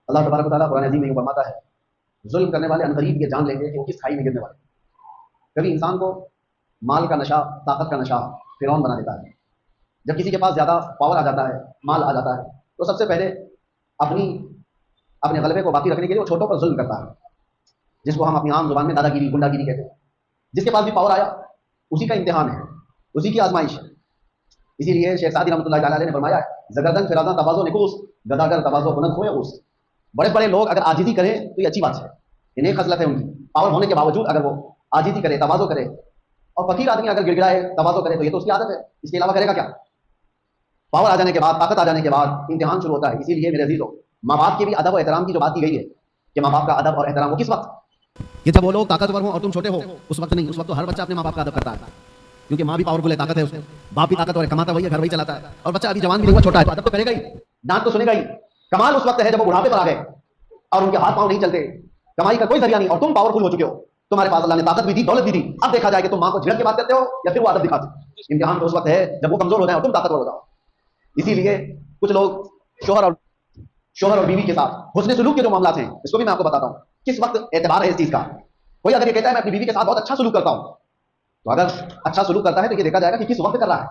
अल्लाह तबारक व तआला कुरान अज़ीम में यूँ फरमाता है, ज़ुल्म करने वाले अनक़रीब ये जान लेंगे कि वो किस खाई में गिरने वाले। कभी इंसान को माल का नशा, ताकत का नशा फ़िरौन बना देता है। जब किसी के पास ज़्यादा पावर आ जाता है, माल आ जाता है, तो सबसे पहले अपने ग़लबे को बाकी रखने के लिए वो छोटों पर ज़ुल्म करता है, जिसको हम अपनी आम ज़ुबान में दादागिरी, गुंडागिरी कहते हैं। जिसके पास भी पावर आया, उसी का इम्तिहान है, उसी की आज़माइश है। इसीलिए शेख सादी रहमतुल्लाह अलैह ने फरमाया, ज़गरदन फिराज़ां तवाज़ो निकूस, गदागर तवाज़ो बुलंद खोए ऊस। बड़े-बड़े लोग अगर आजिज़ी करें तो ये अच्छी बात है, ये नेक ख़सलत है उनकी। पावर होने के बावजूद अगर वो आजिज़ी करे, तवाज़ो करे, और फ़कीर आदमी अगर गिड़गिड़ाए, तवाज़ो करे, तो ये तो उसकी आदत है, इसके अलावा करेगा क्या? पावर आ जाने के बाद, ताकत आ जाने के बाद इम्तिहान शुरू होता है। इसीलिए मेरे अज़ीज़ों, माँ-बाप के भी अदब और एहतराम की जो बात की गई है कि माँ-बाप का अदब और एहतराम वो किस वक़्त कि जब वो लोग ताकतवर हों और तुम छोटे हो, उस वक़्त नहीं। उस वक़्त तो हर बच्चा अपने माँ-बाप का अदब करता है, क्योंकि माँ भी पावरफुल है, ताकत है उसको, बाप भी ताकतवर है, कमाता वही है, घर वही चलाता है, और बच्चा अभी जवान भी नहीं हुआ, छोटा है, तो अदब तो करेगा ही, डांट तो सुनेगा ही। कमाल उस वक़्त है जब वो बुढ़ापे पर आ गए और उनके हाथ-पाँव नहीं चलते, कमाई का कोई ज़रिया नहीं, और तुम पावरफुल हो चुके हो, तुम्हारे पास अल्लाह ने ताकत भी दी, दौलत भी दी। अब देखा जाए कि तुम माँ को झिड़क के बात करते हो या फिर वो आदत दिखाते हो। इम्तिहान तो उस वक़्त है जब वो कमज़ोर हो जाए और तुम ताकतवर हो जाओ। इसीलिए कुछ लोग शौहर और बीवी के साथ हुस्न सलूक के जो मामलात हैं, इसको भी मैं आपको बताता हूँ, किस वक़्त एतबार है इस चीज़ का। कोई अगर ये कहता है मैं अपनी बीवी के साथ बहुत अच्छा सलूक करता हूँ, तो अगर अच्छा सलूक करता है तो ये देखा जाएगा कि किस वक़्त कर रहा है।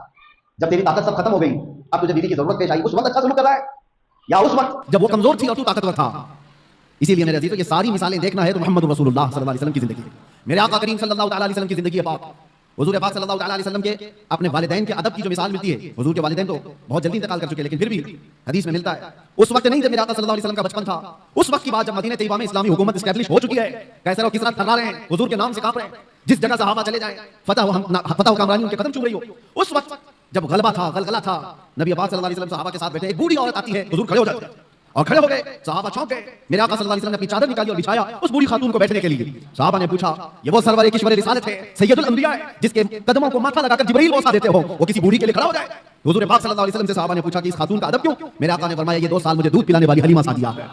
जब तेरी ताकत सब खत्म हो गई, अब तुझे बीवी की ज़रूरत पेश आई, उस वक़्त अच्छा सलूक कर रहा है, या उस वक़्त जब वो कमज़ोर थी और तू ताकतवर था। इसीलिए मेरे अज़ीज़ों, ये सारी मिसालें देखना है तो मोहम्मद रसूलुल्लाह सल्लल्लाहु अलैहि वसल्लम की ज़िंदगी, मेरे आका करीम सल्लल्लाहु अलैहि वसल्लम की ज़िंदगी पाक, हुज़ूर पाक सल्लल्लाहु अलैहि वसल्लम के अपने वालिदैन के अदब की जो मिसाल मिलती है। हुज़ूर के वालिदैन तो बहुत जल्दी इंतकाल कर चुके, लेकिन फिर भी हदीस में मिलता है, उस वक्त नहीं जब मेरे आका सल्लल्लाहु अलैहि वसल्लम का बचपन था, उस वक्त की बात जब मदीना तैयबा में इस्लामी हुकूमत एस्टैब्लिश हो चुकी है, कैसर और किसरा थर्रा रहे हैं, हुज़ूर के नाम से कांप रहे हैं, जिस जगह सहाबा चले जाएं फतह व कामरानी उनके कदम चूम रही हो, उस वक्त जब गलबा था, गलगला था, नबी पाक सल्लल्लाहु अलैहि वसल्लम सहाबा के साथ बैठे, एक बूढ़ी औरत आती है, हुज़ूर खड़े हो जाते हैं और खड़े हो गए, सहाबा चौंक गए। मेरे आका सल्लल्लाहु अलैहि वसल्लम ने अपनी चादर निकाली और बिछाया उस बूढ़ी खातून को बैठने के लिए। सहाबा ने पूछा, ये वो सरवर किश्वर रिसालत है, सैयदुल अंबिया है, जिसके कदमों को माथा लगाकर जिब्रील बोसा देते हो, वो किसी बूढ़ी के लिए खड़ा हो जाए? हुज़ूर पाक सल्लल्लाहु अलैहि वसल्लम से सहाबा ने पूछा कि इस खातून का अदब क्यों? मेरे आका ने फरमाया, ये 2 साल मुझे दूध पिलाने वाली हलीमा सादिया है।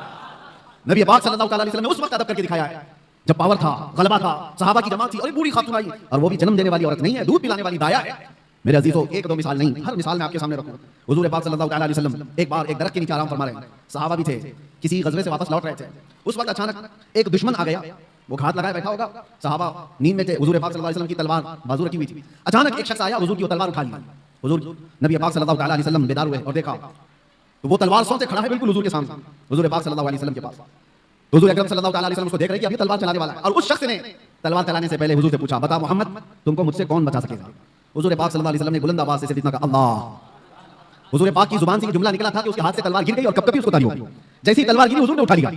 नबी पाक सल्लल्लाहु अलैहि वसल्लम ने उस वक्त अदब करके दिखाया है जब पावर था, गलबा था, सहाबा की जमात थी, और एक बूढ़ी खातून आई, और वो भी जन्म देने वाली औरत नहीं है, दूध पिलाने वाली दाया है। मेरे अजीजों, एक दो मिसाल नहीं, हर मिसाल मैं आपके सामने रखूं। हुजूर पाक सल्लल्लाहु अलैहि वसल्लम एक बार एक दरख्त के नीचे आराम फरमा रहे हैं, सहाबा भी थे, किसी गज़वे से वापस लौट रहे थे। उस वक्त अचानक एक दुश्मन आ गया, वो घात लगाए बैठा होगा, सहाबा नींद में थे, हुजूर पाक सल्लल्लाहु अलैहि वसल्लम की तलवार बाजू रखी हुई थी। अचानक एक शख्स आया, हुजूर की तलवार उठा ली। हुजूर नबी पाक सल्लल्लाहु अलैहि वसल्लम बेदार हुए और देखा तो वो तलवार सौ से खड़ा है बिल्कुल हुजूर के सामने, हुजूर पाक सल्लल्लाहु अलैहि वसल्लम के पास। हुजूर अकरम सल्लल्लाहु अलैहि वसल्लम उसको देख रहे कि अभी तलवार चलाने वाला है, और उस शख्स ने तलवार चलाने से पहले हुजूर से पूछा, बता मोहम्मद, तुमको मुझसे कौन बचा सकेगा? हुजूर पाक सल्लल्लाहु अलैहि वसल्लम ने बुलंद आवाज से सिर्फ इतना कहा, अल्लाह। हुजूर पाक की जुबान से ये जुमला निकला था कि उसके हाथ से तलवार गिर गई और कभी उसको तारी हो गई। जैसे ही तलवार गिरी, हुजूर ने उठा लिया।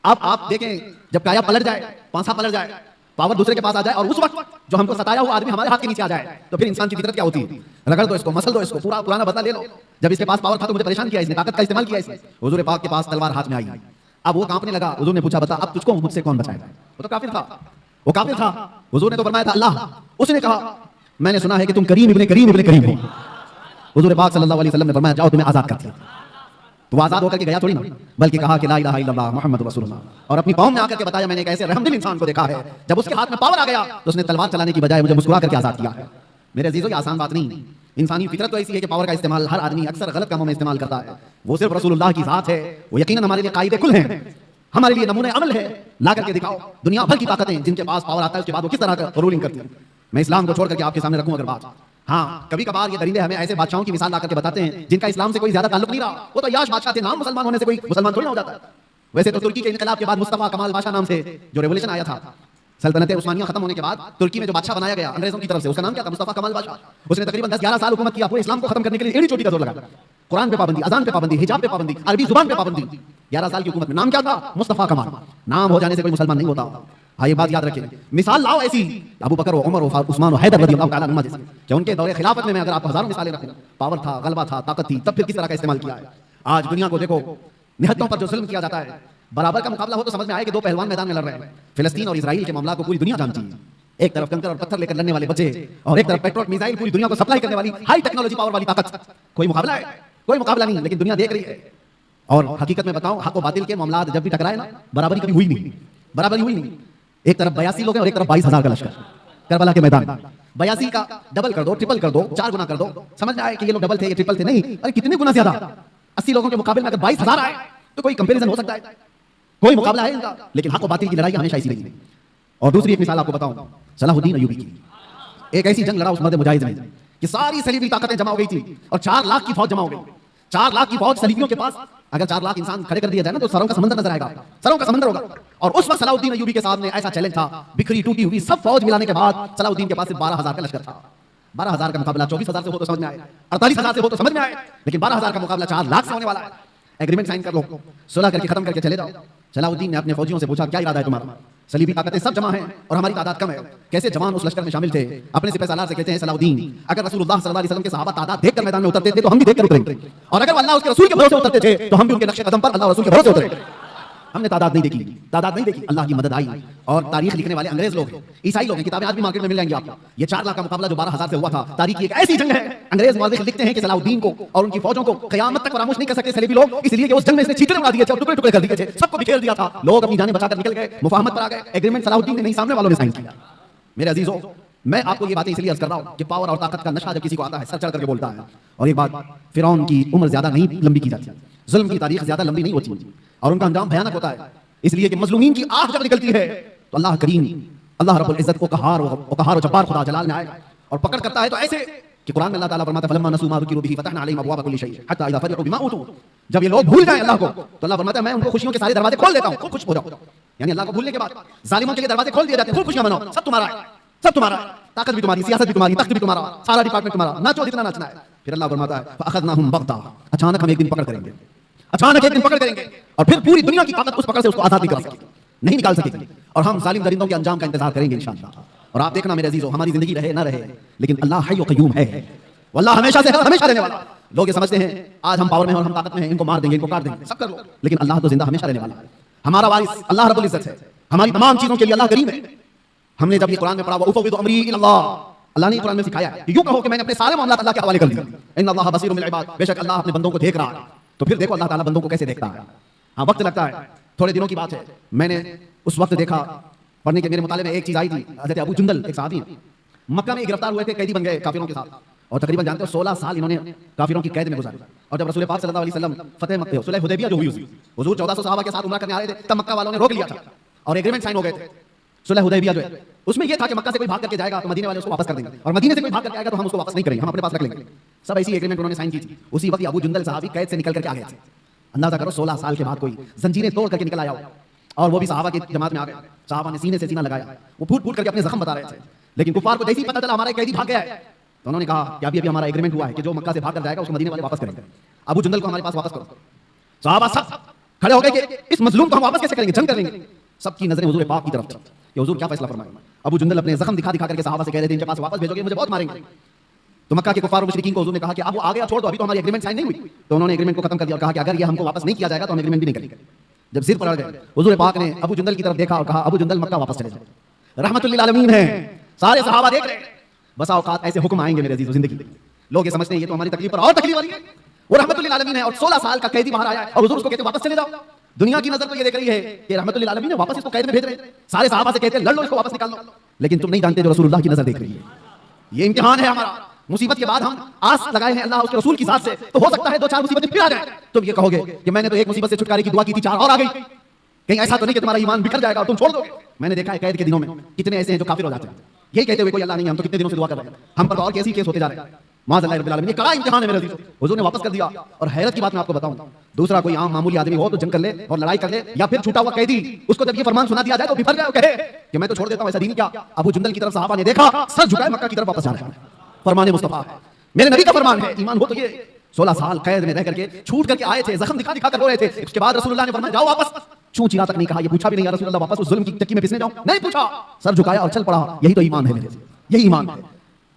अब आप देखें, जब काया पलट जाए, पांसा पलट जाए, पावर दूसरे के पास आ जाए, और उस वक्त जो हमको सताया हुआ आदमी हमारे हाथ के नीचे आ जाए, तो फिर इंसान की फितरत क्या होती है? रगड़ दो इसको, मसल दो इसको, पूरा पुराना बदला ले लो। जब इसके पास पावर था तो मुझे परेशान किया इसने, ताकत का इस्तेमाल किया इसने। हुजूर पाक के पास तलवार हाथ में आई, अब वो कांपने लगा। हुजूर ने पूछा, बता अब तुझको मुझसे कौन बचाएगा? वो तो काफिर था, वो काफिर था। हुजूर ने तो फरमाया था अल्लाह। उसने कहा, मैंने सुना है कि तुम करीम इब्ने करीम हो। हुजूर पाक सल्लल्लाहु अलैहि वसल्लम ने फरमाया, जाओ तुम्हें आजाद कर दिया। तो वो आजाद होकर के गया थोड़ी ना, बल्कि कहा कि ला इलाहा इल्लल्लाह मुहम्मद रसूलुल्लाह, और अपनी कौम में आकर के बताया, मैंने एक ऐसे रहमदिल इंसान को देखा है, जब उसके हाथ में पावर आ गया तो उसने तलवार चलाने की बजाय मुझे मुस्कुरा करके आजाद किया है। मेरे अजीजों, ये आसान बात नहीं। इंसानी फितरत तो ऐसी है कि पावर का इस्तेमाल हर आदमी अक्सर गलत कामों में इस्तेमाल करता है। वो सिर्फ रसूलुल्लाह की जात है, वो यकीनन हमारे लिए कायदे कुल है, हमारे लिए नमूने अमल है। ला करके दिखाओ दुनिया भर की ताकतें जिनके पास पावर आता है, उसके बाद वो किस तरह का रूलिंग करती है। मैं इस्लाम को छोड़ करके आपके सामने रखूं अगर बात, हाँ, कभी कभार ये दरिंदे हमें ऐसे बादशाहों की मिसाल ला करके बताते हैं जिनका इस्लाम से कोई ज्यादा ताल्लुक नहीं रहा। वो तो याश बादशाह थे, नाम मुसलमान होने से कोई मुसलमान थोड़ी ना हो जाता है। वैसे तो तुर्की के इनकलाब के बाद मुस्तफा कमाल बादशाह नाम से जो रेवोल्यूशन आया था, सल्तनत उस्मानिया खत्म होने के बाद तुर्की में जो बादशाह बनाया गया अंग्रेजों की तरफ से, उसका नाम क्या था? मुस्तफा कमाल बादशाह। उसने तकरीबन 10-11 साल हुकूमत किया, पूरे इस्लाम को खत्म करने के लिए एड़ी चोटी का जोर लगा। कुरान पे पाबंदी, अजान पे पाबंदी, हिजाब पे पाबंदी, अरबी जुबान पे पाबंदी। 11 साल की हुकूमत में नाम क्या था? मुस्तफा कमाल। नाम हो जाने से कोई मुसलमान नहीं होता। हाँ, ये बात याद रखें। मिसाल लाओ ऐसी अबू बकर, उमर, उस्मान, हैदर रज़ियल्लाहु ताला अन्हुमा जैसे, कि उनके दौरे खिलाफत में अगर आप हजारों मिसालें रखें, पावर था, गलबा था, ताकत थी, तब फिर किस तरह का इस्तेमाल किया है। आज दुनिया को देखो, निहत्तों पर जो जुल्म किया जाता है, बराबर का मुकाबला हो तो समझ में आए कि दो पहलवान मैदान में लड़ रहे हैं। फिलिस्तीन और इजराइल के मामला को पूरी दुनिया जानती है। एक तरफ कंकर और पत्थर लेकर लड़ने वाले बच्चे, और एक तरफ पेट्रोल मिसाइल पूरी दुनिया को सप्लाई करने वाली हाई टेक्नोलॉजी पावर वाली ताकत। कोई मुकाबला है? कोई मुकाबला नहीं, लेकिन दुनिया देख रही है। और हकीकत में बताऊं, हक और बातिल के मामला जब भी टकराए ना, बराबरी कभी हुई नहीं, बराबरी हुई नहीं। एक तरफ 82 लोग हैं और एक तरफ 22,000 का लश्कर करबला के मैदान। 82 का डबल कर दो, ट्रिपल कर दो, 4 गुना कर दो, समझ में आए कि ये लोग डबल थे, ये ट्रिपल थे। नहीं, अरे कितने गुना ज्यादा। 80 लोगों के मुकाबले में अगर 22,000 आए तो कोई कंपैरिजन हो सकता है, कोई मुकाबला है इनका? लेकिन हक और बातिल की लड़ाई हमेशा इसी रही है। और दूसरी एक मिसाल आपको बताऊं, सलाहुद्दीन अय्यूबी की। एक ऐसी जंग लड़ा उस मर्द मुजाहिद ने कि सारी सलीबी ताकतें जमा हो गई थी और 4 लाख की फौज जमा हो गई। 4 लाख की फौज सलीबियों के पास, अगर 4 लाख इंसान खड़े कर दिया जाए ना तो सरों का समंदर नजर आएगा, सरों का समंदर होगा। और उस वक्त सलाहुद्दीन अय्यूबी के सामने ऐसा चैलेंज था, बिखरी टूटी हुई सब फौज मिलाने के बाद सलाहुद्दीन के पास सिर्फ 12,000 का लश्कर था। 12,000 का मुकाबला 24,000 से हो तो समझ में आए, 48,000 से हो तो समझ में आए, लेकिन 12,000 का मुकाबला 4 लाख से होने वाला है। एग्रीमेंट साइन कर लो, सुलह करके खत्म करके चले जाओ। सलाहुद्दीन ने अपने फौजियों से पूछा, क्या इरादा है तुम्हारा? सलीबी ताकतें सब जमा हैं और हमारी तादाद कम है। कैसे जवान उस लश्कर में शामिल थे? अपने सिपह सालार से कहते हैं, सलाहुद्दीन, अगर रसूलुल्लाह सल्लल्लाहु अलैहि वसल्लम के सहाबा तादाद देखकर मैदान में उतरते थे तो हम भी देखकर उतरेंगे, और अगर अल्लाह उसके रसूल के भरोसे उतरते थे तो हम भी उनके नक्शे कदम पर अल्लाह रसूल के भरोसे उतरेंगे। हमने तादाद नहीं देखी, तादाद नहीं देखी, अल्लाह की मदद आई। और तारीख लिखने वाले अंग्रेज लोग हैं, ईसाई लोग हैं, किताबें आज भी मार्केट में मिल जाएंगी आपको। ये 4 लाख का मुकाबला जो 12,000 से हुआ था, तारीख की एक ऐसी जंग है, अंग्रेज मुअर्रिख लिखते हैं कि सलाहुद्दीन को और उनकी फौजों को क़यामत तक फरामोश नहीं कर सकते सलीबी लोग, इसलिए कि उस जंग में इसने चीथड़े उड़ा दिए थे और टुकड़े टुकड़े कर दिए थे, सबको बिखेर दिया था। लोग अपनी जानें बचाकर निकल गए, मुफाहमत पर आ गए। एग्रीमेंट सलाहुद्दीन ने नहीं, सामने वालों ने साइन किया। मेरे अजीजों, मैं आपको ये बातें इसलिए अर्ज कर रहा हूं कि पावर और ताकत का नशा जब किसी को आता है सर चढ़ करके बोलता है। और एक बात, फिरौन की उम्र ज्यादा नहीं लंबी की जाती, जुल्म की तारीख ज्यादा लंबी नहीं होती और उनका अंजाम भयानक होता है। इसलिए कि मजलूमीन की आंख जब निकलती है तो अल्लाह करीम, अल्लाह रब्बुल इज्जत को कहार और जब्बार खुदा जलाल में आएगा और पकड़ करता है। तो ऐसे कि कुरान में अल्लाह ताला फरमाता है, फलम्मा नसू मा ज़ुकिरू बिही फतहना अलैहिम अबवाब कुल्ली शैइन हत्ता इज़ा फरिहू बिमा ऊतू। जब ये लोग भूल जाएं अल्लाह को तो अल्लाह फरमाता है, मैं उनको खुशियों के सारे दरवाजे खोल देता हूं, खूब खुश हो जाओ। यानी अल्लाह को भूलने के बाद जालिमों के लिए दरवाजे खोल दिए जाते हैं, खूब खुशियां मनाओ, सब तुम्हारा है, सब तुम्हारा है, ताकत भी तुम्हारी, सियासत भी तुम्हारी, तख्त भी तुम्हारा, सारा डिपार्टमेंट तुम्हारा, नाचो जितना नाचना है। फिर अल्लाह फरमाता है, फअखज़नाहुम बग़ता, अचानक हम एक दिन पकड़ करेंगे, अचानक एक दिन पकड़ करेंगे और फिर पूरी दुनिया की ताकत उस पकड़ से उसको आजाद नहीं कर सकेगी, नहीं निकाल सकेगी। और हम जालिम दरिंदों के अंजाम का इंतजार करेंगे इंशाअल्लाह। और आप देखना मेरे अजीजों, हमारी जिंदगी रहे ना रहे, लेकिन अल्लाह हय्य क़य्यूम है, वल्लाह हमेशा से है, हमेशा रहने वाला। लोग ये समझते हैं आज हम पावर में हैं और हम ताकत में हैं, इनको मार देंगे, इनको काट देंगे, सब कर लो, लेकिन अल्लाह तो जिंदा हमेशा रहने वाला है। हमारा वारिस अल्लाह रब्बुल इज्जत है, हमारी तमाम चीजों के लिए अल्लाह करीम है। हमने जब ये कुरान में पढ़ा, वउफ़व्विदु अमरी इलल्लाह, अल्लाह ने कुरान में सिखाया है कि यूं कहो कि मैंने अपने सारे मामलात अल्लाह के हवाले कर दिए। इन्नल्लाह बसीरुम बिल इबाद, बेशक अल्लाह अपने बंदों को देख रहा है। तो फिर देखो अल्लाह ताला बंदों को कैसे देखता है। हाँ, वक्त लगता है, थोड़े दिनों की बात है, मैंने उस वक्त देखा, पढ़ने के मेरे मुताले में एक चीज आई थी। हज़रत अबू जुंदल एक सहाबी हैं, मक्का में गिरफ्तार हुए थे, कैदी बन गए काफिरों के साथ और तकरीबन जानते हो 16 साल इन्होंने काफिरों की कैद में गुजारे। और जब रसूल पाक सल्लल्लाहु अलैहि वसल्लम फतेह मक्का सुलह हुदैबिया जो हुई, हुजूर 1400 सहाबा के साथ उम्रा करने आ रहे थे, तब मक्का वालों ने रोक लिया था और एग्रीमेंट साइन हो गए थे। सुलह हुदैबिया जो है उसमें यह था कि मक्का से कोई भाग करके जाएगा तो मदीने वाले उसको वापस कर देंगे, और मदीने से कोई भाग करके आएगा तो हम उसको वापस नहीं करेंगे, हम अपने पास रख लेंगे। सब ऐसी एग्रीमेंट उन्होंने साइन की थी। उसी वक्त अबू जुंदल साहबी कैद से निकल करके आ गए थे। अंदाजा करो 16 साल के बाद कोई जंजीरें तोड़ करके निकल आया हो, और वो भी सहाबा की जमात में आ गए। सहाबा ने सीने से सीना लगाया, वो फूट फूट करके अपने जख्म बता रहे थे। लेकिन कुफार को जैसे ही पता चला हमारा कैदी भाग गया है तो उन्होंने कहा कि अभी अभी हमारा एग्रीमेंट हुआ है कि जो मक्का से भाग कर जाएगा उसको मदीने वाले वापस करेंगे, अबू जुंदल को हमारे पास वापस करो। सहाबा सब खड़े हो गए कि इस मजलूम को हम वापस कैसे करेंगे, जंग कर लेंगे। सबकी नजरें हुजूर पाक की तरफ थी कि हुजूर क्या फैसला फरमाएंगे। अबू जुंदल अपने जख्म दिखा दिखा करके सहाबा से कह रहे थे, इनके पास वापस भेजोगे मुझे बहुत मारेंगे। तो मक्का के कुफार और मुशरिकीन को हुजूर ने कहा कि अब वो आ गया छोड़ दो, अभी तो हमारी एग्रीमेंट साइन नहीं हुई। तो उन्होंने एग्रीमेंट को खत्म कर दिया और कहा कि अगर ये हमको वापस नहीं किया जाएगा तो हम एग्रीमेंट भी नहीं करेंगे। जब सिर पकड़ गए हुजूर पाक ने अबू जुंदल की तरफ देखा और कहा, अबू जुंदल मक्का वापस चले जाओ, रहमतुल लिल आलमीन है। सारे सहाबा देख रहे हैं। बसा औकात ऐसे हुक्म आएंगे मेरे अजीजों जिंदगी में, लोग ये समझते हैं ये तो हमारी तकलीफ पर और तकलीफ आ रही है। वो रहमतुल लिल आलमीन है और 16 साल का कैदी बाहर आया और हुजूर उसको कहते वापस चले जाओ। दुनिया की नजर तो ये देख रही है कि रहमतुल लिल आलमीन है, वापस इसको कैद में भेज रहे हैं। सारे सहाबा से कहते हैं लड़ लो, इसको वापस निकाल लो। लेकिन तुम नहीं जानते जो रसूलुल्लाह की नजर देख रही है। ये इम्तिहान है हमारा। मुसीबत के बाद हम आस लगाए हैं अल्लाह उसके रसूल की जात से, तो हो सकता है 2-4 मुसीबतें फिर आ जाए। तुम ये कहोगे कि मैंने तो एक मुसीबत से छुटकारे की दुआ की थी, 4 और आ गई। कहीं ऐसा तो नहीं कि तुम्हारा ईमान बिखर जाएगा और तुम छोड़ दोगे। मैंने देखा है कैद के दिनों में कितने ऐसे हैं जो काफिर हो जाते हैं, यही कहते हुए कोई अल्लाह नहीं, हम तो कितने दिनों से दुआ कर रहे हैं, हम पर और कैसी केस होते जा रहे हैं। माज़अल्लाह रब्बिल आलमीन, ये कड़ा इम्तिहान है मेरे अज़ीज़ों। हुजूर ने वापस कर दिया। और हैरत की बात मैं आपको बताऊं, दूसरा कोई आम मामूली आदमी हो तो जंग कर ले और लड़ाई कर ले, या फिर छूटा हुआ कैदी, उसको जब ये फरमान सुना दिया जाए तो बिफर जाए और कहे कि मैं तो छोड़ देता हूं, ऐसा दीन क्या। अबू जुंदल की तरफ सहाबा ने देखा, सर झुकाए मक्का की तरफ वापस जा रहे हैं। फरमान मुस्तफा है, मेरे नबी का फरमान है, ईमान हो तो ये। 16 साल कैद में रह करके छूट करके आए थे, जख्म दिखा दिखा कर रो रहे थे। उसके बाद रसूलुल्लाह ने फरमाया जाओ वापस। छू चिरा तक नहीं कहा, ये पूछा भी नहीं या रसूलुल्लाह वापस उस जुल्म की चक्की में पिसने जाऊं, नहीं पूछा, सर झुकाया और चल पड़ा। यही तो ईमान है मेरे, यही ईमान है।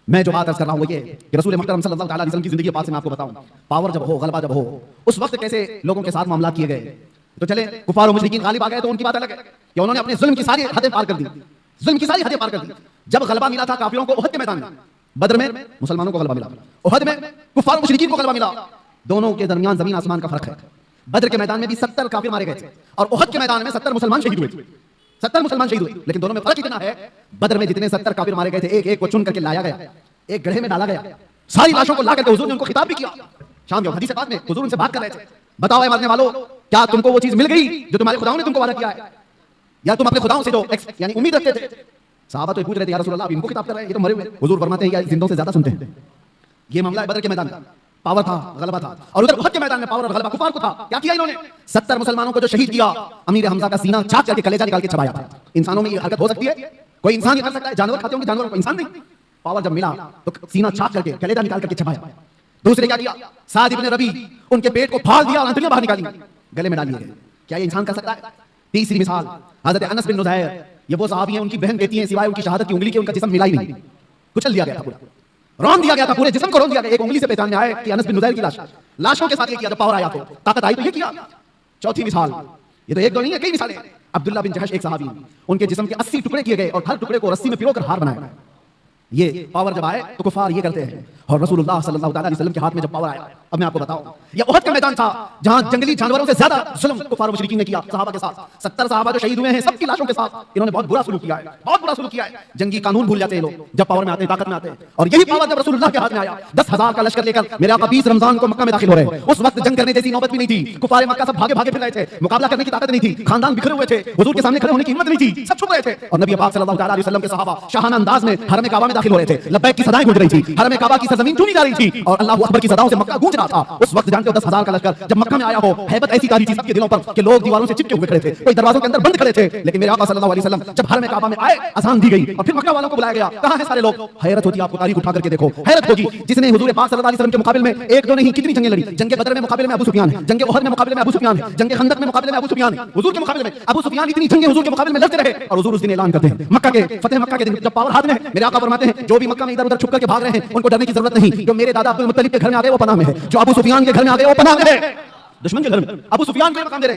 मैं जो बात अर्ज कर रहा हूं वो ये कि रसूल मुहतरम सल्लल्लाहु अलैहि वसल्लम की जिंदगी के पास से मैं आपको बताऊं, पावर जब हो, गलबा जब हो, उस वक्त कैसे लोगों के साथ मामला किए गए। तो चले कुफार और मुशरिकीन गालिब आ गए तो उनकी बात अलग है कि उन्होंने अपने जुल्म की सारी हदें पार कर दी, जुल्म की सारी हदें पार कर दी। जब गलबा मिला था काफिरों को उहद के मैदान में, बद्र में मुसलमानों को गलबा मिला, उहद में कुफार और मुशरिकीन को गलबा मिला। दोनों के दरमियान जमीन आसमान का फर्क है। बद्र के मैदान में भी 70 काफिर मारे गए थे और उहद के मैदान में 70 मुसलमान शहीद हुए थे। 70 मुसलमान शहीद हुए, लेकिन दोनों में फर्क इतना है, बद्र में जितने 70 काफिर मारे गए थे, एक एक को चुन करके लाया गया, एक गड्ढे में डाला गया, सारी लाशों को ला करके हुजूर ने उनको खिताब भी किया। शाम जो हदीस बात में हुजूर उनसे बात कर रहे थे, बताओ ऐ मरने वालों, क्या तुमको वो चीज मिल गई जो तुम्हारे खुदाओं ने तुमको वादा किया है, या तुम अपने खुदाओं से जो यानी उम्मीद रखते थे? सहाबा तो पूछ रहे थे, या रसूल अल्लाह, इनको किताब कर रहे हैं, ये तो मरे हुए। हुजूर फरमाते हैं या जिंदों से ज्यादा सुनते हैं। ये मामला है बदर के मैदान का, पावर था, गलबा था, और उधर उहद के मैदान में पावर और गलबा कुफार को था। क्या किया इन्होंने? 70 मुसलमानों को जो शहीद किया, अमीर हमजा का सीना छाप करके कलेजा निकाल के छपाया था। इंसानों में ये हरकत हो सकती है? कोई इंसान ही कर सकता है, जानवर खाते होंगे जानवर, इंसान नहीं। पावर जब मिला तो सीना छाप करके कलेजा निकाल करके छपाया। दूसरे क्या किया? साद इब्न रबी, उनके पेट को फाड़ दिया और आंतड़ियां बाहर निकाली, गले में डाल दिए। क्या ये इंसान कर सकता है? तीसरी मिसाल हजरत अनस बिन नुज़ैर, ये वो सहाबी हैं, उनकी बहन कहती है सिवाय उनकी शहादत की उंगली के उनका जिस्म मिला ही नहीं, कुचल दिया गया था, पूरा रौंद दिया गया था, पूरे जिस्म को रौंद दिया गया। एक उंगली से पहचान में आया कि अनस बिन नुज़ैर की लाश। लाशों के साथ ये किया, जब पावर आया तो ताकत आई तो ये किया। चौथी मिसाल, ये तो एक दो नहीं है, कई मिसालें। अब्दुल्ला बिन जहश एक सहाबी, उनके जिस्म के 80 टुकड़े किए गए और हर टुकड़े को रस्सी में पिरोकर हार बनाया। ये पावर जब आए तो कुफार ये करते हैं, और रसूलुल्लाह सल्लल्लाहु अलैहि वसल्लम के हाथ में जब पावर आया, अब मैं आपको बताऊं, ये उहद का मैदान था जहां जंगली जानवरों से ज्यादा जुल्म कुफार मुशरिकीन ने किया सहाबा के साथ। 70 सहाबा जो शहीद हुए हैं, सबकी लाशों के साथ इन्होंने बहुत बुरा सलूक किया है, बहुत बुरा सलूक किया है। जंगी कानून भूल जाते हैं लोग जब पावर में आते हैं, ताकत में आते हैं। और यही पावर जब रसूलुल्लाह के हाथ में आया, 10,000 का लश्कर लेकर मेरे आका 20 रमजान को मक्का में दाखिल हो रहे हैं। उस वक्त जंग करने जैसी नौबत भी नहीं थी, कुफार मक्का सब भागे भागे फिर रहे थे, मुकाबला करने की ताकत नहीं थी, खानदान बिखरे हुए थे, हुजूर के सामने खड़े होने की हिम्मत नहीं थी, सब छुप रहे थे। और नबी पाक सल्लल्लाहु अलैहि वसल्लम के सहाबा शाहाना अंदाज में हरम काबा में दाखिल हो रहे थे, लब्बैक की सदाएं गूंज रही थी, हरम काबा की सरजमीन चुनी जा रही थी, और अल्लाहू अकबर की सदाओं से मक्का गूंज रहा था। उस वक्त जानते हो 10,000 का लश्कर जब मक्का में आया हो, हैबत ऐसी तारी थी सबके दिलों पर कि लोग दीवारों से चिपके हुए खड़े थे, कोई दरवाजों के अंदर बंद खड़े थे। लेकिन मेरे आका सल्लल्लाहु अलैहि वसल्लम जब हरम काबा में आए, अज़ान दी गई और फिर मक्का वालों को बुलाया गया, कहां है सारे लोग? हैरत होती है आपको, तारीख उठा करके देखो, हैरत होगी। जिसने हुजूर पाक सल्लल्लाहु अलैहि वसल्लम के मुकाबले में एक दो नहीं कितनी जंगें लड़ी। जंग बदर में मुकाबले में अबू सुफियान है, जंग उहद में मुकाबले में अबू सुफियान है, जंग खंदक में मुकाबले में अबू सुफियान है, हुजूर के मुकाबले में अबू सुफियान इतनी जंगें हुजूर के मुकाबले में लड़ते रहे। और हुजूर उस दिन ऐलान करते हैं, मक्का के फतेह मक्का के दिन जब पावर हाथ में है, मेरे आका फरमाते हैं जो भी मक्का में इधर उधर छुप करके भाग रहे हैं उनको डरने की जरूरत नहीं। जो मेरे दादा अब्दुल मुत्तलिब के घर में आ गए वो पनाह में है, जो अबू सुफियान के घर में आ गए वो पनाह में है। दुश्मन के घर में अबू सुफियान को मकाम दे रहे,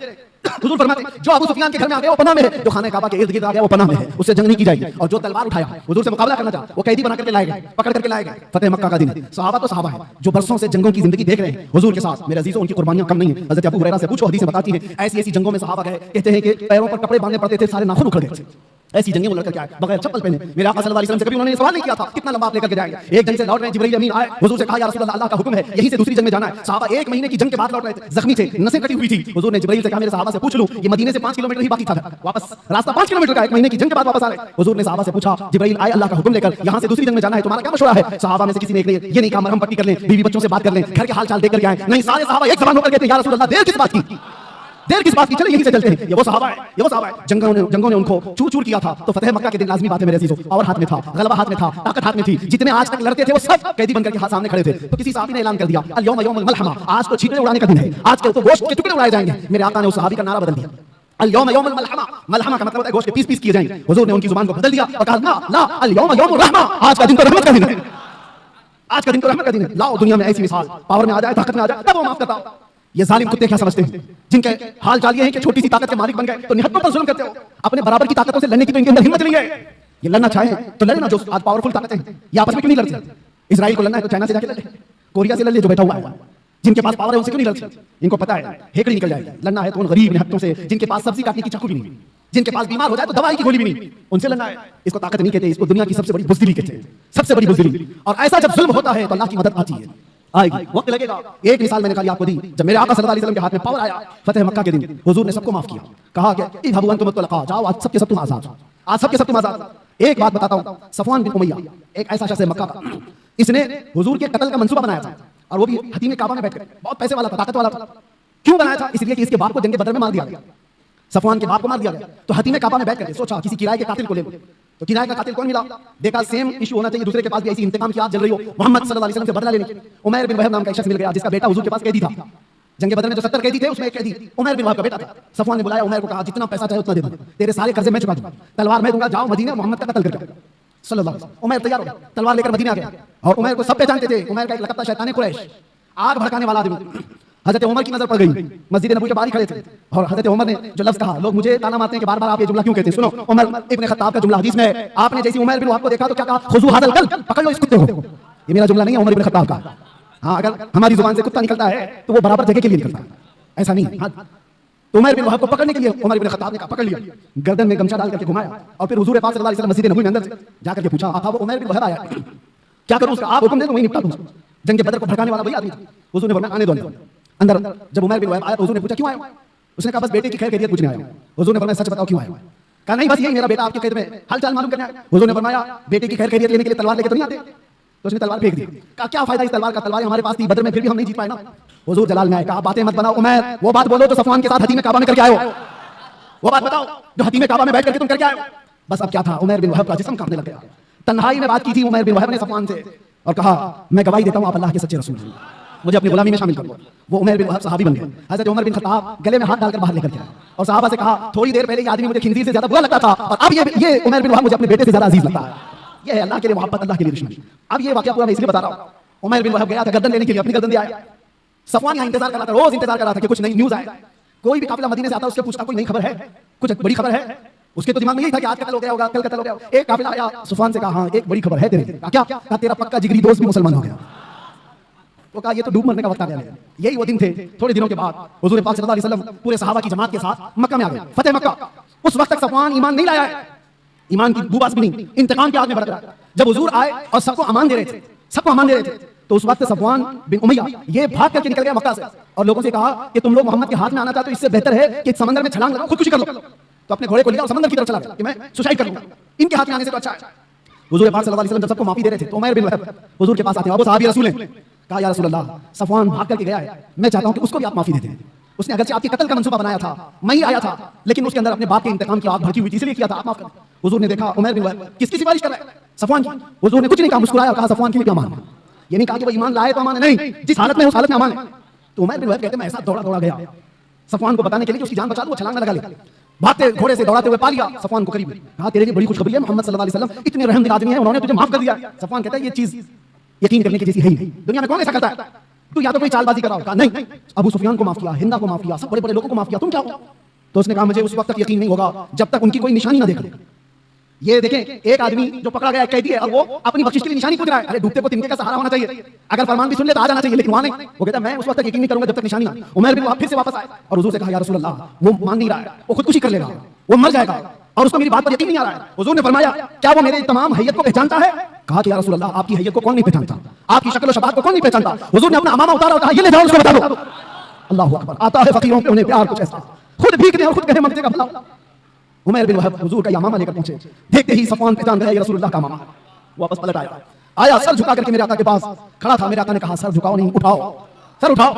हुजूर फरमाते हैं जो अबू सुफियान के घर में आ गया वो पनाह में है, जो खाने काबा के इर्द गिर्द आ गया वो पनाह में है, उससे जंग नहीं की जाएगी। और जो तलवार उठाया हुजूर से मुकाबला करना चाहा वो कैदी बना करके लाए गए, पकड़ करके लाए गए। फतेह मक्का का दिन, सहाबा तो सहाबा है जो बरसों से जंगों की जिंदगी देख रहे हैं हुजूर के साथ। मेरे अजीजों, उनकी कुर्बानियां कम नहीं है। हज़रत अबू हुरैरा से पूछो, हदीसें बताती हैं ऐसी ऐसी जंगों में सहाबा गए, कहते हैं कि पैरों पर कपड़े बांधने पड़ते थे, सारे नाखून उखड़ गए थे। ऐसी जंगें वो लड़कर क्या है, बगैर चप्पल पहने। मेरे आका सल्लल्लाहु अलैहि वसल्लम से कभी उन्होंने सवाल नहीं किया था कितना लंबा आप लेकर के जाएंगे। एक जंग से लौट रहे हैं, जिब्रील अमीन आए, हुजूर से कहा या रसूल अल्लाह, अल्लाह का हुक्म है यहीं से दूसरी जंग में जाना है। सहाबा 1 महीने की जंग के बाद लौट रहे थे, जख्मी थे, नसें कटी हुई थी। हुजूर ने जिब्रील से कहा मेरे सहाबा से पूछ लूं, ये मदीने से 5 किलोमीटर ही बाकी था, वापस रास्ता 5 किलोमीटर का, 1 महीने की जंग के बाद वापस आ रहे। हुजूर ने सहाबा से पूछा, जिब्रील आए अल्लाह का हुक्म लेकर, यहां से दूसरी जंग में जाना है, तुम्हारा क्या मशवरा है? सहाबा में से किसी ने एक ने ये नहीं कहा मरहम पट्टी कर लें, बीवी बच्चों से बात कर लें, घर के हाल चाल देख कर आए। नहीं, सारे सहाबा एक ज़बान होकर कहते हैं या रसूल अल्लाह, देर किस बात की, देर किस बात की, चले यहीं से चलते हैं। ये वो सहाबा है, ये वो सहाबा है। जंगों ने उनको चूर चूर किया था। तो फतेह मक्का के दिन लाजमी बात है मेरे अजीजों, और हाथ में था, गलबा हाथ में था, ताकत हाथ में थी। जितने आज तक लड़ते थे वो सब कैदी बनकर के हाथ सामने खड़े थे। तो किसी साहबी ने ऐलान कर दिया अल-यौम यौमुल मलहमा, आज तो छींटे उड़ाने का दिन है, आज के तो गोश्त के टुकड़े उड़ाए जाएंगे। मेरे आका ने उस सहाबी का नारा बदल दिया, अल-यौम यौमुल मलहमा। मलहमा का मतलब होता है गोश्त के पीस पीस किए जाएंगे। हुजूर ने उनकी जुबान को बदल दिया और कहा ला ला, अल-यौम यौमुर रहमा, आज का दिन तो रहमत का दिन है, आज का दिन तो रहमत का दिन है। लाओ दुनिया में ऐसी मिसाल, पावर में आ जाए, ताकत में आ जाए, तब वो माफ करता। ये जालिम कुत्ते क्या समझते हैं, जिनके हाल चाल ये है कि छोटी सी ताकत के मालिक बन गए तो निहत्तों पर जुल्म करते हो। अपने बराबर की ताकतों से लड़ने की तो इनके अंदर हिम्मत नहीं है। ये लड़ना चाहे तो लड़े ना, जो आज पावरफुल ताकत है, ये आपस में क्यों नहीं लड़ते? इजराइल को लड़ना है तो चाइना से जाके लड़े, कोरिया से लड़ ले जो बैठा हुआ है, जिनके पास पावर है उनसे क्यों नहीं लड़ते? इनको पता है हेकड़ी निकल जाएगी। लड़ना है तो उन गरीब निहत्तों से, जिनके पास सब्जी काटने की चाकू भी नहीं, जिनके पास बीमार हो जाए तो दवाई की गोली भी नहीं, उनसे लड़ना है। इसको ताकत नहीं कहते, इसको दुनिया की सबसे बड़ी बुज़दिली कहते हैं, सबसे बड़ी बुज़दिली। और ऐसा जब जुल्म होता है तो अल्लाह की मदद आती है, आएगी, वक्त लगेगा। एक मिसाल मैंने खाली आपको दी, जब मेरे आका सल्लल्लाहु अलैहि वसल्लम के हाथ में पावर आया फतेह मक्का के दिन, हुजूर ने सबको माफ किया, कहा कि इज़हबू अंतुम मुतलक़ा, जाओ आज सबके सब तुम आजाद, आज सबके सब तुम आजाद। एक बात बताता हूं, सफवान बिन उमैया एक ऐसा शख्स है मक्का का, इसने हुजूर के कत्ल का मंसूबा बनाया था, और वो भी हतीम काबा में बैठकर। बहुत पैसे वाला था, ताकत वाला था। क्यों बनाया था? इसलिए कि इसके बाप को जंग बदर में मार दिया गया, सफवान के बाप को मार दिया गया। तो हतीम काबा में बैठकर सोचा किसी किराए के कातिल को ले लो। तो किराए का कातिल कौन मिला? देखा सेम इशू होना चाहिए, दूसरे के पास भी ऐसी इंतकाम की आग जल रही हो, मोहम्मद सल्लल्लाहु अलैहि वसल्लम से बदला लेने की। उमैर बिन वहब नाम का एक शख्स मिल गया, जिसका बेटा हुजूर के पास कैदी था। जंग बदर में जो 70 कैदी थे उसमें एक कैदी उमैर बिन वहब का बेटा था। सफवान ने बुलाया उमैर को, कहा जितना पैसा चाहे उतना दे दूंगा, तेरे सारे कर्जे मैं चुका दूंगा, तलवार मैं दूंगा, जाओ मदीना मोहम्मद का कत्ल करके सल्लल्लाहु अलैहि वसल्लम। उमैर तैयार हो गया, तलवार लेकर मदीना गया। और उमैर को सब पहचानते थे, उमैर का एक लक़ब था शैतान कुरैश, आग भड़काने वाला आदमी। हजरत उमर की नजर पड़ गई, मस्जिद नबवी के बाहर खड़े थे, और हजरत उमर ने जो लफ्ज कहा, लोग मुझे ताना मारते हैं कि बार बार आप ये जुमला क्यों कहते हैं, सुनो उमर इब्न खत्ताब का जुमला हदीस में है। आपने जैसी उमर बिन वहब को देखा तो क्या कहा, खुजू हाज़ल कल्ब, पकड़ लो इस कुत्ते को। ये मेरा जुमला नहीं है, उमर इब्न खत्ताब का। हाँ, अगर हमारी जुबान से कुत्ता निकलता है तो वो बराबर जगह के लिए निकलता है, ऐसा नहीं। हाँ, तो उमर बिन वहब को पकड़ने के लिए उमर इब्न खत्ताब ने कहा, पकड़ लिया, गर्दन में गमछा डाल करके घुमाया, और फिर हुजूर पाक सल्लल्लाहु अलैहि वसल्लम मस्जिद नबवी में अंदर से जाकर के पूछा, आका वो उमर बिन वहब आया, क्या करूं उसका, आप हुक्म दें तो वही निपटा दूं। जंग बदर को भड़काने वाला वही आदमी था। हुजूर ने फरमाया आने दो अंदर। जब उमर बिन वहब आया तो हुजूर ने पूछा क्यों आए? उसने कहा बस बेटे की खैर खैरियत पूछने आया हूं। हुजूर ने फरमाया सच बताओ क्यों आया हूं? कहा नहीं बस यही मेरा बेटा आपके खेत में हालचाल मालूम करने आया। हुजूर ने फरमाया बेटे की खैर खैरियत लेने के लिए तलवार लेके तो नहीं आते? तो उसने तलवार फेंक दी। कहा क्या फायदा इस तलवार का, तलवार हमारे पास थी बदर में, फिर भी हम नहीं जीत पाए ना। हुजूर जलाल में आए, कहा बातें मत बनाओ उमैर, वो बात बोलो जो सफवान के साथ हतीम काबा में करके आए हो, वो बात बताओ जो हतीम काबा में बैठ करके तुम करके आए हो। बस अब क्या था, उमैर बिन वहब का जिस्म कांपने लग गया। तन्हाई में बात की थी उमैर बिन वहब ने सफवान से और कहा मैं गवाही देता हूं आप अल्लाह के सच्चे रसूल हैं, मुझे अपनी गुलामी में शामिल करो। वो उमर बिन वहब सहाबी बन गए। हज़रत उमर बिन खत्ताब गले में हाथ डालकर बाहर लेकर के आए और सहाबा से कहा थोड़ी देर पहले ये आदमी मुझे खिंजीर से ज्यादा बुरा लगता था और अब ये उमर बिन वहब मुझे अपने बेटे से ज्यादा अजीज लगता है। ये है अल्लाह के लिए मोहब्बत, अल्लाह के लिए दुश्मनी। अब ये वाकया पूरा मैं इसलिए बता रहा हूं, उमर बिन वहब गया था गर्दन लेने के लिए, अपनी गर्दन दे आया। सफवान यहाँ इंतजार कर रहा था, रोज इंतजार कर रहा था कि कुछ नई न्यूज आए। कोई भी काफिला मदीने से आता उससे पूछता कोई नई खबर है, कुछ बड़ी खबर है। उसके तो दिमाग में यही था कि आज कत्ल हो गया होगा, कल कत्ल हो गया होगा। एक काफिला आया, सफवान से कहा हाँ एक बड़ी खबर है तेरे लिए। क्या? कहा तेरा पक्का जिगरी दोस्त भी मुसलमान हो गया। वो कहा ये तो डूब मरने का वक्त आ गया है। यही वो दिन थे। थोड़े दिनों के बाद हुजूर पाक सल्लल्लाहु अलैहि वसल्लम पूरे सहाबा की जमात के साथ मक्का में आ गए, फतेह मक्का। उस वक्त तक सफवान ईमान नहीं लाया है, ईमान की बुबास भी नहीं, इंतकाम की आग में भड़क रहा। जब हुजूर आए और सबको अमान दे रहे थे, सबको अमान दे रहे थे, तो उस वक्त सफवान बिन उमैया ये भाग करके निकल गया मक्का से और लोगों से कहा कि तुम लोग मोहम्मद के हाथ में आना चाहते हो, इससे बेहतर है कि समंदर में छलांग लगाओ, खुदकुशी कर लो। तो अपने घोड़े को लिया और समंदर की तरफ चला गया कि मैं सुसाइड करूंगा, इनके हाथ में आने से तो अच्छा है। हुजूर पाक सल्लल्लाहु अलैहि वसल्लम जब सबको माफी दे रहे थे तो उमैर बिन वहब हुजूर के पास आते हैं, वो सहाबी रसूल हैं। कहा या रसूल अल्लाह सफवान भाग करके गया है, मैं चाहता हूं कि उसको भी आप माफी दे दें। उसने अगरचे आपके कत्ल का मंसूबा बनाया था, मैं ही आया था, लेकिन उसके अंदर अपने बाप के इंतकाम की आग भड़की हुई थी, इसलिए किया था, आप माफ कर दें। हुजूर ने देखा उमैर बिन वहब किसकी सिफारिश कर रहा है, सफवान की। हुजूर ने कुछ नहीं कहा, मुस्कुराया और कहा सफवान के लिए क्या अमान है। ये नहीं कहा कि वो ईमान लाए तो अमान है, नहीं, जिस हालत में उस हालत में अमान है। तो उमैर बिन वहब कहते मैं ऐसा दौड़ा दौड़ा गया सफवान को बताने के लिए कि उसकी जान बचा दो, वो छलांग न लगा ले। भागते घोड़े से दौड़ाते हुए पा लिया सफवान को करीब। कहा तेरे लिए बड़ी खुशखबरी है, मोहम्मद सल्लल्लाहु अलैहि वसल्लम इतने रहमदिल आदमी हैं, उन्होंने तुझे माफ कर दिया। सफवान कहता है ये चीज यकीन करने की जैसी है ही नहीं, दुनिया में कौन ऐसा करता है, तू या तो कोई चालबाजी कर रहा हो। कहा नहीं, अबू सुफियान को माफ किया, हिंदा को माफ किया, सब बड़े बड़े लोगों को माफ किया, तुम क्या हो। तो उसने कहा मुझे उस वक्त तक यकीन नहीं होगा जब तक उनकी कोई निशानी ना देख ले। ये देखें एक आदमी जो पकड़ा गया कैदी है और वो अपनी बख्शिश के लिए निशानी पूछ रहा है। अरे डूबते को तिनके का सहारा होना चाहिए, अगर फरमान भी सुन ले तो आ जाना चाहिए, लेकिन वहां नहीं। वो कहता मैं उस वक्त तक यकीन नहीं करूंगा जब तक निशानी ना। उमर बिन वहब फिर से वापस आए और हुजूर से कहा या रसूल अल्लाह वो मान नहीं रहा है, वो खुदकुशी कर लेगा, वो मर जाएगा और उसको मेरी बात पर यकीन नहीं आ रहा है। हुजूर ने फरमाया क्या वो मेरे तमाम हैयत को पहचानता है। कहा कि या रसूल अल्लाह आपकी हैयत को कौन नहीं पहचानता, आपकी शक्ल और शबात को कौन नहीं पहचानता। हुजूर ने अपना अमामा उतारा और कहा ये ले जाओ उसको बता दो। अल्लाह अकबर, आता है फकीरों पे उन्हें प्यार कुछ ऐसा, खुद भीखने और खुद कहे मंगते का भला। उमर बिन वहब हुजूर का अमामा लेकर पहुंचे, देखते ही सफवान पहचान गया ये रसूलुल्लाह का अमामा। वापस पलट आया सर झुका करके मेरे आका के पास खड़ा था। मेरे आका ने कहा सर झुकाओ नहीं, उठाओ, सर उठाओ,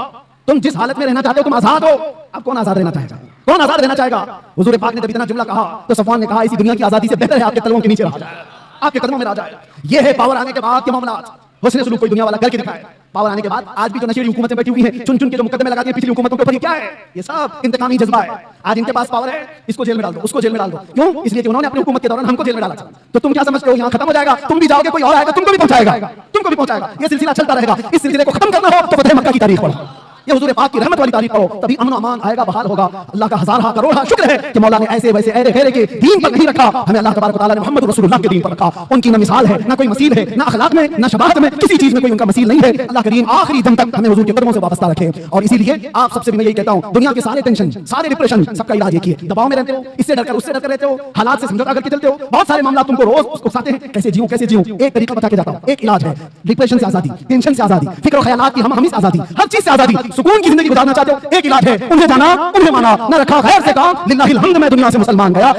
तुम जिस हालत में रहना चाहते हो तुम आजाद हो। अब कौन आजाद रहना चाहेगा, कौन आजाद रहना चाहेगा। हुजूर पाक ने जब इतना जुमला कहा तो सफवान ने कहा इसी दुनिया की आजादी से बेहतर है आपके तलवों के नीचे रहा जाए, आपके कदमों में रहा जाए। ये है पावर आने के बाद के मामला। हुस्न सलूक कोई दुनिया वाला करके दिखाए। पावर आने के बाद आज भी जो नशेड़ी हुकूमतें बैठी हुई हैं, चुन चुन के जो मुकदमे लगाती हैं पिछली हुकूमतों के ऊपर, ये क्या है, ये सब इंतकामी जज्बा है। आज इनके पास पावर है, इसको जेल में डाल दो, उसको जेल में डाल दो। क्यों? इसलिए कि उन्होंने अपनी हुकूमत के दौरान हमको जेल में डाला था। तो तुम क्या समझते हो यहाँ खत्म हो जाएगा, तुम भी जाओगे, कोई और आएगा तुमको भी पहुंचाएगा, तुमको भी पहुंचाएगा। ये सिलसिला चलता रहेगा। इस सिलसिले को खत्म करना हो तो फतेह मक्का की तारीख पढ़ो, ये हुजूर पाक की रहमत वाली तारीफ करो, तभी अमन अमान आएगा, बहाल होगा। अल्लाह का हजार करोड़ शुक्र है कि मौला ने ऐसे वैसे ऐरे गैरे के दीन पर नहीं रखा, हमें अल्लाह तबारक व तआला ने मोहम्मद रसूलुल्लाह के दीन पर रखा। उनकी न मिसाल है, ना कोई मसील है, ना अखलाक में, ना शबाहत में, किसी चीज में कोई उनका मसील नहीं है। अल्लाह करीम आखिरी दम तक हमें हुजूर के कदमों से वाबस्ता रखे। और इसीलिए आप सबसे भी मैं यही कहता हूं, दुनिया के सारे टेंशन, सारे डिप्रेशन, सबका इलाज एक ही है। दबाव में रहते हो, इससे डरकर उससे डरकर रहते हो, हालात से समझौता करके चलते हो, बहुत सारे मामला तुमको रोज उकसाते हैं, कैसे जीऊं कैसे जीऊं। एक तरीका बता के जाता हूं, एक इलाज है, डिप्रेशन से आजादी, टेंशन से आजादी, फिक्र और ख्यालात की हम से आजादी, हर चीज से आजादी, सुकून की जिंदगी गुजारना चाहते हो, एक इलाज है, उन्हें जाना उन्हें माना, न रखा गैर से काम, लिल्लाहिल हम्द, मैं दुनिया से मुसलमान गया।